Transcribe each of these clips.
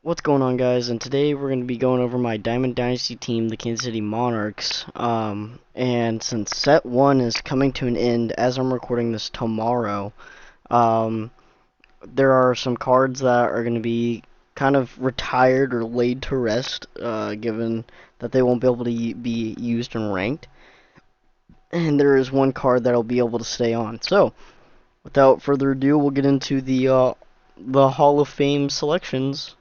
What's going on, guys? And today we're going to be going over my Diamond Dynasty team, the Kansas City Monarchs. And since set 1 is coming to an end as I'm recording this tomorrow, there are some cards that are going to be kind of retired or laid to rest, given that they won't be able to be used in ranked. And there is one card that'll be able to stay on. So, without further ado, we'll get into the Hall of Fame selections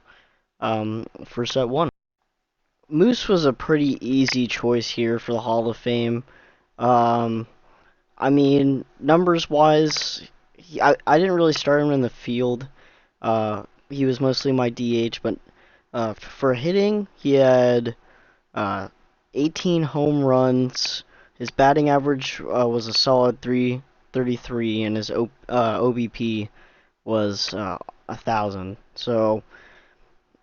for set 1. Moose was a pretty easy choice here for the Hall of Fame. I mean, numbers-wise, I didn't really start him in the field. He was mostly my DH, but for hitting, he had 18 home runs. His batting average was a solid 333, and his OBP was 1,000. So,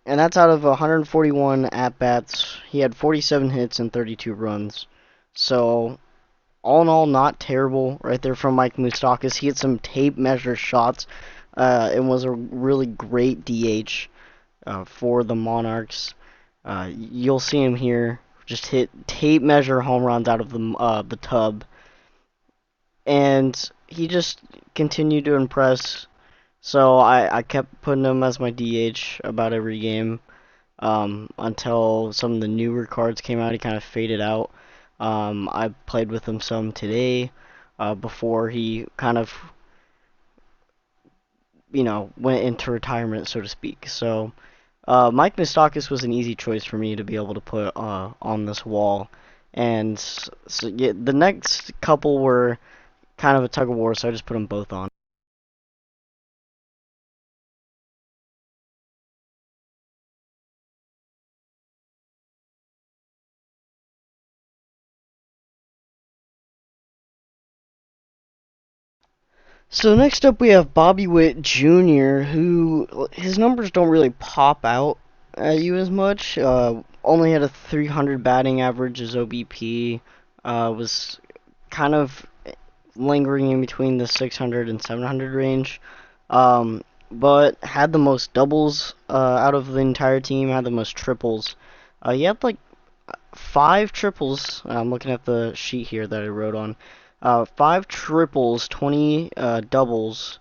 and that's out of 141 at-bats. He had 47 hits and 32 runs. So, all in all, not terrible right there from Mike Moustakas. He had some tape measure shots and was a really great DH for the Monarchs. You'll see him here. Just hit tape measure home runs out of the tub. And he just continued to impress. So I kept putting him as my DH about every game until some of the newer cards came out. He kind of faded out. I played with him some today before he kind of, went into retirement, so to speak. So Mike Moustakas was an easy choice for me to be able to put on this wall. And so, yeah, the next couple were kind of a tug of war, so I just put them both on. So next up we have Bobby Witt Jr., who his numbers don't really pop out at you as much. Only had a 300 batting average. His OBP was kind of lingering in between the 600 and 700 range. But had the most doubles out of the entire team. Had the most triples. He had like 5 triples. I'm looking at the sheet here that I wrote on. 5 triples, 20 doubles,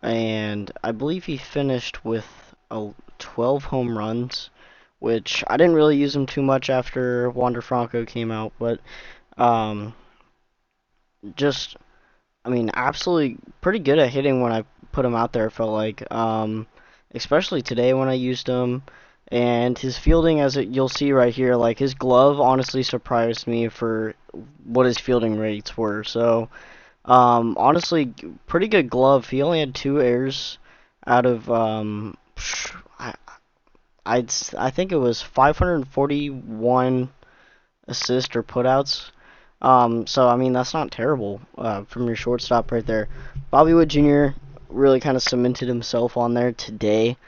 and I believe he finished with 12 home runs, which I didn't really use him too much after Wander Franco came out, but just, I mean, absolutely pretty good at hitting when I put him out there, I felt like, especially today when I used him. And his fielding, you'll see right here, like his glove honestly surprised me for what his fielding rates were. So, honestly, pretty good glove. He only had 2 errors out of I think it was 541 assists or putouts. So I mean that's not terrible from your shortstop right there. Bobby Witt Jr. really kind of cemented himself on there today.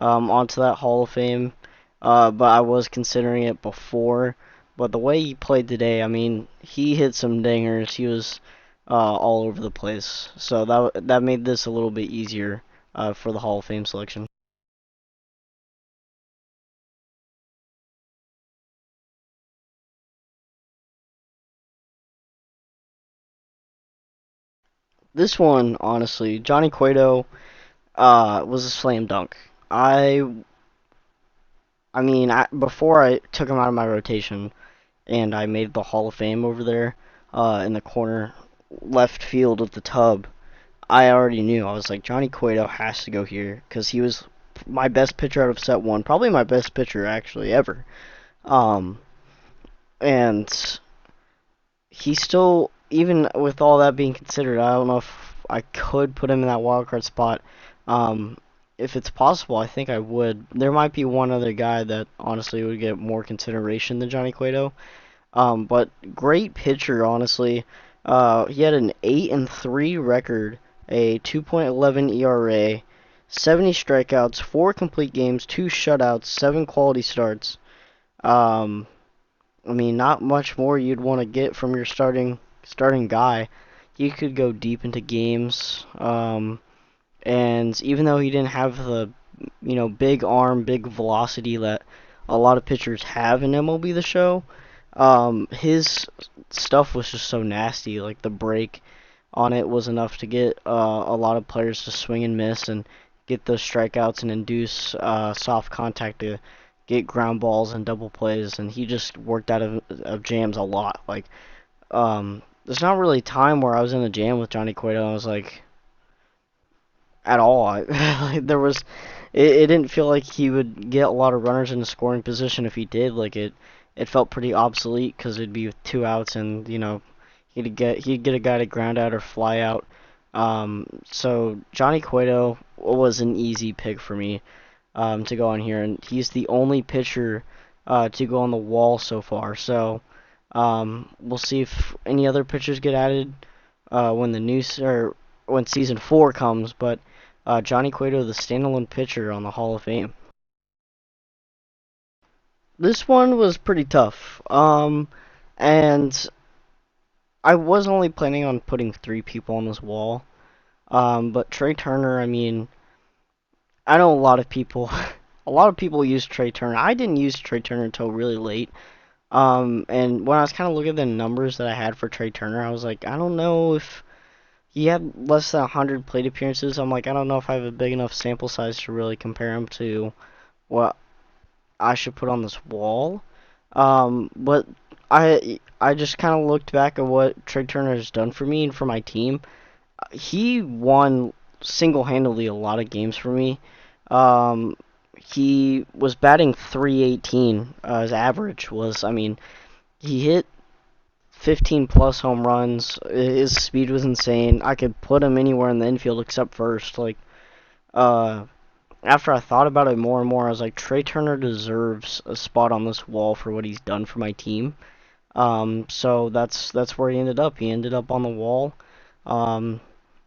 Onto that Hall of Fame, but I was considering it before. But the way he played today, I mean, he hit some dingers. He was all over the place, so that made this a little bit easier for the Hall of Fame selection. This one, honestly, Johnny Cueto was a slam dunk. I before I took him out of my rotation and I made the Hall of Fame over there in the corner left field of the tub, I already knew. I was like, Johnny Cueto has to go here because he was my best pitcher out of set one, probably my best pitcher actually ever. Um, and he still, even with all that being considered, I don't know if I could put him in that wild card spot. Um, if it's possible, I think I would. There might be one other guy that honestly would get more consideration than Johnny Cueto. But great pitcher, honestly. He had an 8-3 record, a 2.11 ERA, 70 strikeouts, 4 complete games, 2 shutouts, 7 quality starts. Um, not much more you'd want to get from your starting guy. He could go deep into games. And even though he didn't have the big arm, big velocity that a lot of pitchers have in MLB The Show, his stuff was just so nasty. Like the break on it was enough to get a lot of players to swing and miss and get those strikeouts and induce soft contact to get ground balls and double plays. And he just worked out of jams a lot. Like there's not really a time where I was in a jam with Johnny Cueto and I was like, at all. Like, it didn't feel like he would get a lot of runners in the scoring position. If he did, like it felt pretty obsolete because it'd be with 2 outs, and he'd get a guy to ground out or fly out. So Johnny Cueto was an easy pick for me to go on here, and he's the only pitcher to go on the wall so far. So we'll see if any other pitchers get added when the new or when season 4 comes, but Johnny Cueto, the standalone pitcher on the Hall of Fame. This one was pretty tough. And I was only planning on putting 3 people on this wall. But Trey Turner, I know a lot of people, a lot of people use Trey Turner. I didn't use Trey Turner until really late. And when I was kind of looking at the numbers that I had for Trey Turner, I was like, I don't know if he had less than 100 plate appearances. I'm like, I don't know if I have a big enough sample size to really compare him to what I should put on this wall. But I just kind of looked back at what Trey Turner has done for me and for my team. He won single-handedly a lot of games for me. Um, he was batting 318. His average was, he hit 15 plus home runs. His speed was insane. I could put him anywhere in the infield except first. Like, uh, after I thought about it more and more, I was like, Trey Turner deserves a spot on this wall for what he's done for my team. So that's where he ended up. He ended up on the wall. Um,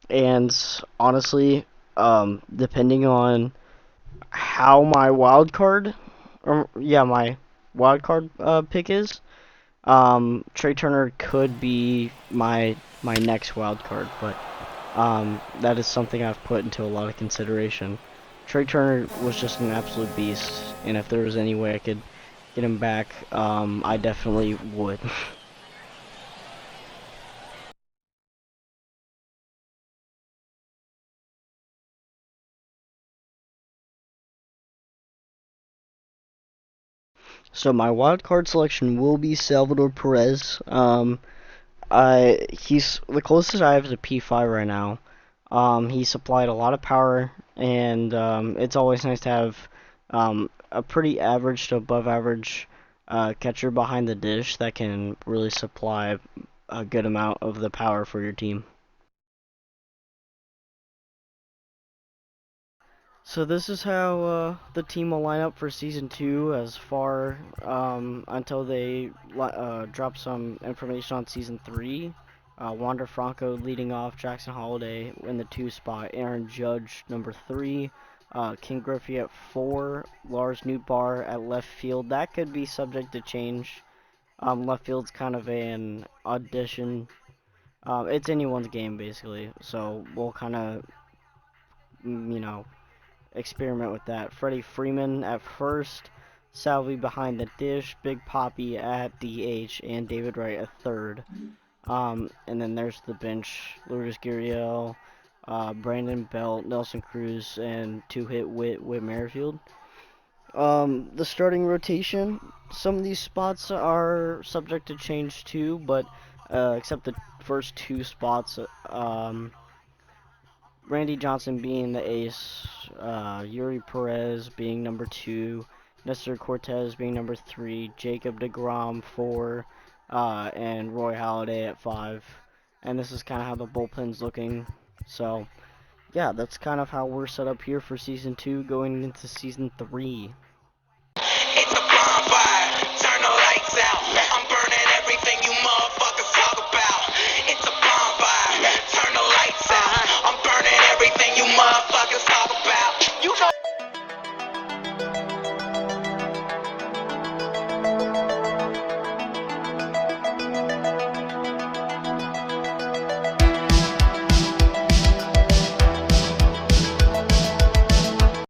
and honestly, depending on how my wild card, or yeah, my wild card pick is, Trey Turner could be my next wild card, but that is something I've put into a lot of consideration. Trey Turner was just an absolute beast, and if there was any way I could get him back, I definitely would. So my wild card selection will be Salvador Perez. He's the closest I have is a P5 right now. He supplied a lot of power, and it's always nice to have a pretty average to above average catcher behind the dish that can really supply a good amount of the power for your team. So this is how the team will line up for season 2 as far until they drop some information on season 3. Wander Franco leading off, Jackson Holiday in the 2 spot, Aaron Judge number 3, King Griffey at 4, Lars Nootbaar at left field. That could be subject to change. Left field's kind of an audition. It's anyone's game basically, so we'll kind of experiment with that. Freddie Freeman at first, Salvi behind the dish, Big Poppy at DH, and David Wright at third. And then there's the bench: Lourdes Gurriel, Brandon Belt, Nelson Cruz, and two-hit Whit Merrifield. The starting rotation: some of these spots are subject to change too, but except the first two spots, Randy Johnson being the ace, Yuri Perez being number 2, Nestor Cortez being number 3, Jacob deGrom 4, and Roy Halladay at 5. And this is kind of how the bullpen's looking. So, yeah, that's kind of how we're set up here for Season 2 going into Season 3.